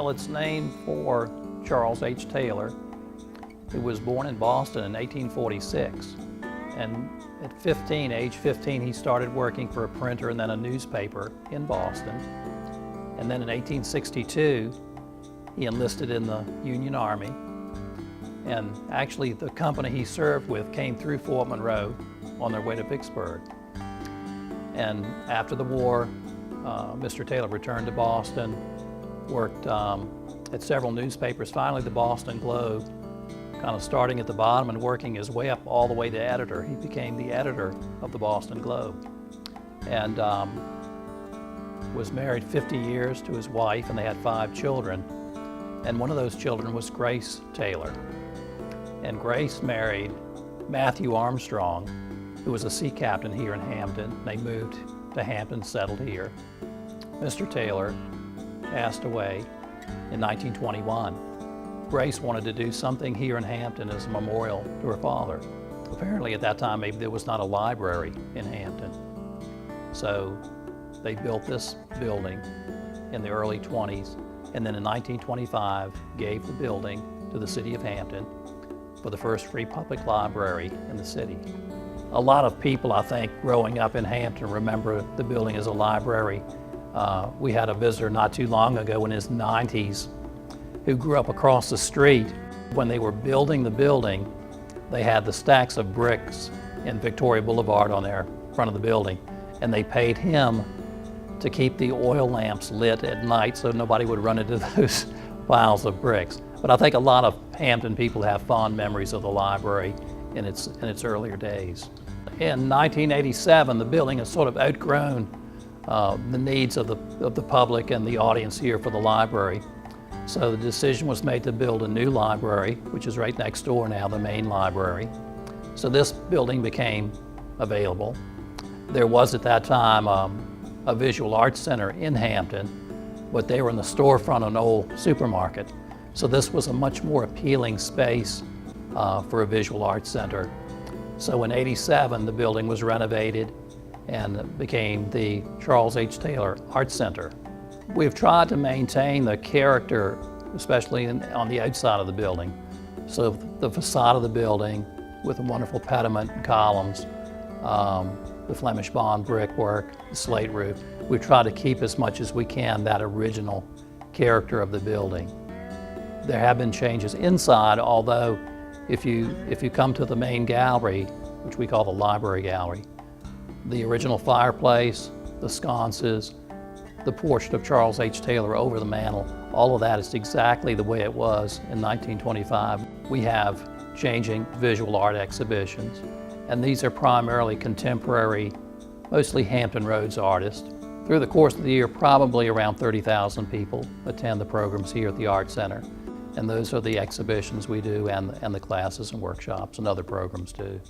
Well, it's named for Charles H. Taylor, who was born in Boston in 1846. And at age 15, he started working for a printer and then a newspaper in Boston. And then in 1862, he enlisted in the Union Army. And actually, the company he served with came through Fort Monroe on their way to Vicksburg. And after the war, Mr. Taylor returned to Boston, worked at several newspapers, finally the Boston Globe, kind of starting at the bottom and working his way up all the way to editor. He became the editor of the Boston Globe and was married 50 years to his wife, and they had 5 children. And one of those children was Grace Taylor. And Grace married Matthew Armstrong, who was a sea captain here in Hampton. They moved to Hampton, settled here. Mr. Taylor passed away in 1921. Grace wanted to do something here in Hampton as a memorial to her father. Apparently at that time, maybe there was not a library in Hampton. So they built this building in the early 20s, and then in 1925 gave the building to the city of Hampton for the first free public library in the city. A lot of people, I think, growing up in Hampton remember the building as a library. We had a visitor not too long ago in his 90s who grew up across the street. When they were building the building, they had the stacks of bricks in Victoria Boulevard on their front of the building, and they paid him to keep the oil lamps lit at night so nobody would run into those piles of bricks. But I think a lot of Hampton people have fond memories of the library in its earlier days. In 1987, the building has sort of outgrown the needs of the public and the audience here for the library. So the decision was made to build a new library, which is right next door now, the main library. So this building became available. There was at that time a visual arts center in Hampton, but they were in the storefront of an old supermarket. So this was a much more appealing space for a visual arts center. So in '87, the building was renovated and became the Charles H. Taylor Arts Center. We've tried to maintain the character, especially on the outside of the building. So the facade of the building with the wonderful pediment and columns, the Flemish Bond brickwork, the slate roof. We've tried to keep as much as we can that original character of the building. There have been changes inside, although if you come to the main gallery, which we call the Library Gallery, the original fireplace, the sconces, the portrait of Charles H. Taylor over the mantel, all of that is exactly the way it was in 1925. We have changing visual art exhibitions, and these are primarily contemporary, mostly Hampton Roads artists. Through the course of the year, probably around 30,000 people attend the programs here at the Art Center. And those are the exhibitions we do and the classes and workshops and other programs too.